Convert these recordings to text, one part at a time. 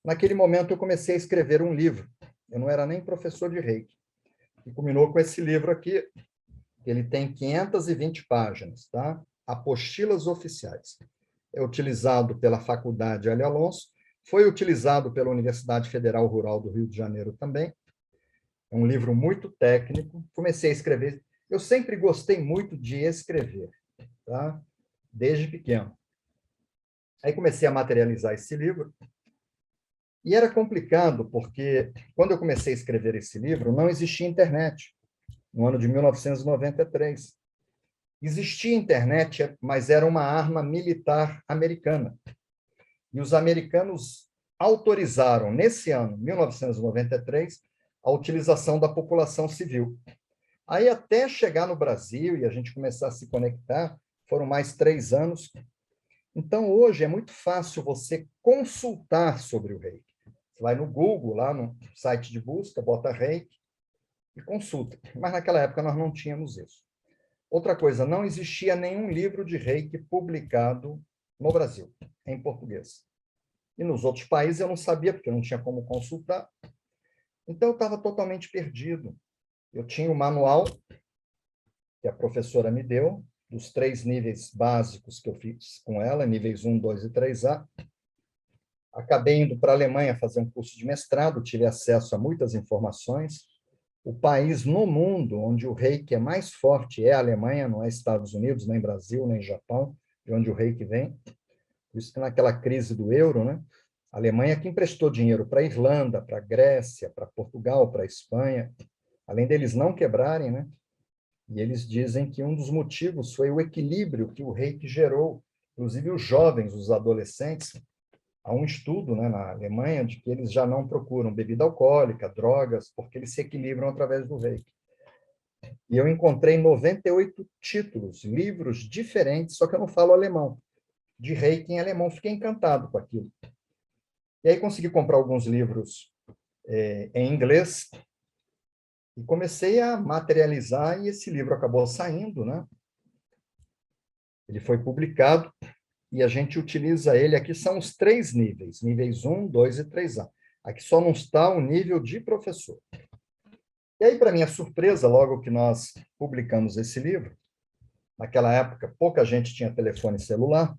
Naquele momento, eu comecei a escrever um livro. Eu não era nem professor de Reiki. E culminou com esse livro aqui. Ele tem 520 páginas, tá? Apostilas oficiais. É utilizado pela Faculdade L. Alonso, foi utilizado pela Universidade Federal Rural do Rio de Janeiro também. É um livro muito técnico. Comecei a escrever. Eu sempre gostei muito de escrever, tá? Desde pequeno. Aí comecei a materializar esse livro. E era complicado, porque quando eu comecei a escrever esse livro, não existia internet, no ano de 1993. Existia internet, mas era uma arma militar americana. E os americanos autorizaram, nesse ano, 1993, a utilização da população civil. Aí, até chegar no Brasil e a gente começar a se conectar, foram mais 3 anos. Então, hoje, é muito fácil você consultar sobre o Reiki. Você vai no Google, lá no site de busca, bota Reiki e consulta. Mas, naquela época, nós não tínhamos isso. Outra coisa, não existia nenhum livro de Reiki publicado no Brasil, em português. E nos outros países eu não sabia, porque eu não tinha como consultar. Então, eu estava totalmente perdido. Eu tinha o manual que a professora me deu, dos 3 níveis básicos que eu fiz com ela, níveis 1, 2 e 3A. Acabei indo para a Alemanha fazer um curso de mestrado, tive acesso a muitas informações. O país no mundo onde o Reiki é mais forte é a Alemanha, não é Estados Unidos, nem Brasil, nem Japão, de onde o Reiki vem. Por isso que naquela crise do euro, né, a Alemanha que emprestou dinheiro para a Irlanda, para a Grécia, para Portugal, para a Espanha, além deles não quebrarem, né, e eles dizem que um dos motivos foi o equilíbrio que o Reiki gerou, inclusive os jovens, os adolescentes. Há um estudo, né, na Alemanha de que eles já não procuram bebida alcoólica, drogas, porque eles se equilibram através do Reiki. E eu encontrei 98 títulos, livros diferentes, só que eu não falo alemão, de Reiki em alemão. Fiquei encantado com aquilo. E aí consegui comprar alguns livros em inglês e comecei a materializar, e esse livro acabou saindo, né? Ele foi publicado e a gente utiliza ele. Aqui são os 3 níveis, níveis 1, 2 e 3A. Aqui só não está o nível de professor. E aí, para minha surpresa, logo que nós publicamos esse livro, naquela época, pouca gente tinha telefone celular.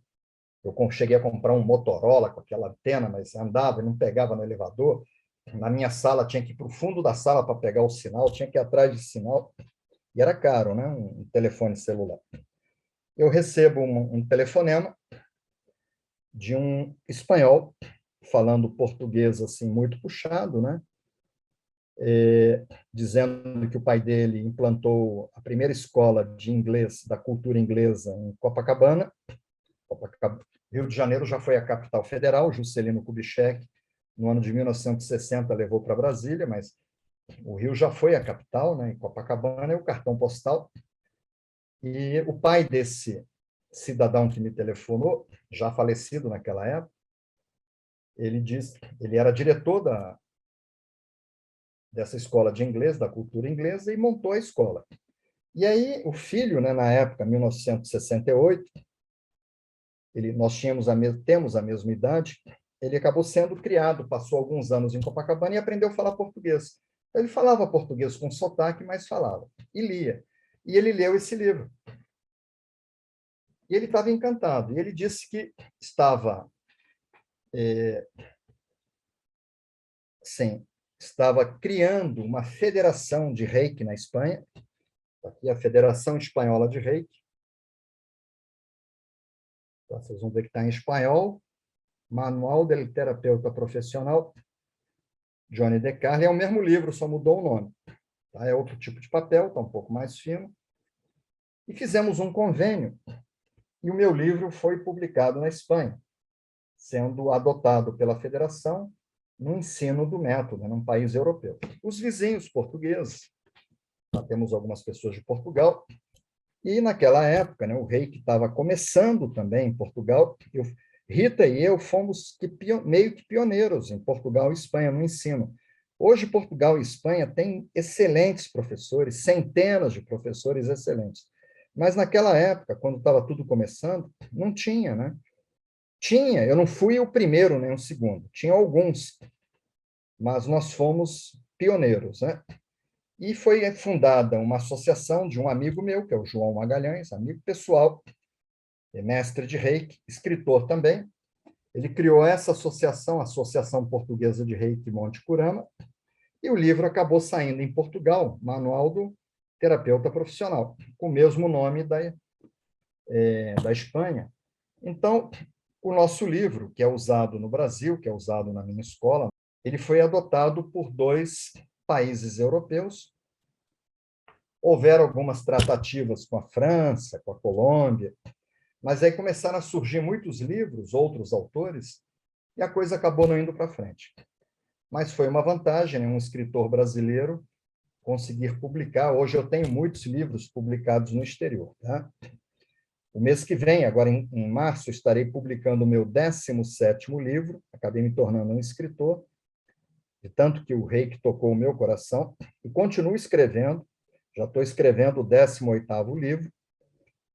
Eu cheguei a comprar um Motorola com aquela antena, mas andava e não pegava no elevador. Na minha sala, tinha que ir para o fundo da sala para pegar o sinal, tinha que ir atrás de sinal. E era caro, né? Um telefone celular. Eu recebo um telefonema de um espanhol, falando português assim muito puxado, né? Dizendo que o pai dele implantou a primeira escola de inglês, da cultura inglesa, em Copacabana. Rio de Janeiro já foi a capital federal. Juscelino Kubitschek, no ano de 1960, levou para Brasília, mas o Rio já foi a capital, né? Em Copacabana é o cartão postal. E o pai desse cidadão que me telefonou, já falecido naquela época, ele era diretor dessa escola de inglês, da cultura inglesa, e montou a escola. E aí o filho, né, na época, 1968, nós temos a mesma idade, ele acabou sendo criado, passou alguns anos em Copacabana e aprendeu a falar português. Ele falava português com sotaque, mas falava, e lia. E ele leu esse livro. E ele estava encantado. E ele disse que estava criando uma federação de Reiki na Espanha, aqui a Federação Espanhola de Reiki. Então, vocês vão ver que está em espanhol, Manual del Terapeuta Profissional, Johnny De Carli. É o mesmo livro, só mudou o nome. Tá? É outro tipo de papel, está um pouco mais fino. E fizemos um convênio, e o meu livro foi publicado na Espanha, sendo adotado pela Federação no ensino do método, num país europeu. Os vizinhos portugueses, nós temos algumas pessoas de Portugal, e naquela época, né, o Reiki estava começando também em Portugal. Rita e eu fomos meio que pioneiros em Portugal e Espanha no ensino. Hoje, Portugal e Espanha têm excelentes professores, centenas de professores excelentes. Mas naquela época, quando estava tudo começando, não tinha, né? Tinha, eu não fui o primeiro nem o segundo, tinha alguns, mas nós fomos pioneiros, né? E foi fundada uma associação de um amigo meu, que é o João Magalhães, amigo pessoal, é mestre de Reiki, escritor também. Ele criou essa associação, a Associação Portuguesa de Reiki Monte Curama, e o livro acabou saindo em Portugal, Manual do Terapeuta Profissional, com o mesmo nome da Espanha. Então, o nosso livro, que é usado no Brasil, que é usado na minha escola, ele foi adotado por 2 países europeus. Houveram algumas tratativas com a França, com a Colômbia, mas aí começaram a surgir muitos livros, outros autores, e a coisa acabou não indo para frente. Mas foi uma vantagem, né? Um escritor brasileiro conseguir publicar. Hoje eu tenho muitos livros publicados no exterior. Tá? O mês que vem, agora em março, estarei publicando o meu 17º livro, acabei me tornando um escritor, de tanto que o Reiki tocou o meu coração, e continuo escrevendo, já estou escrevendo o 18º livro,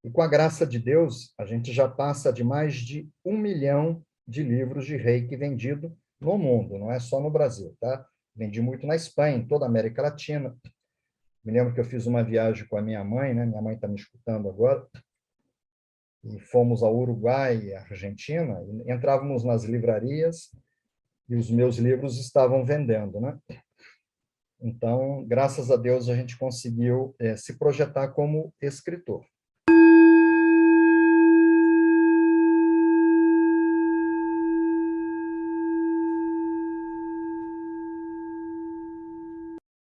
e com a graça de Deus, a gente já passa de mais de 1 milhão de livros de Reiki vendido no mundo, não é só no Brasil, tá? Vendi muito na Espanha, em toda a América Latina. Me lembro que eu fiz uma viagem com a minha mãe, né? Minha mãe está me escutando agora, e fomos ao Uruguai e à Argentina, e entrávamos nas livrarias e os meus livros estavam vendendo, né? Então, graças a Deus, a gente conseguiu se projetar como escritor.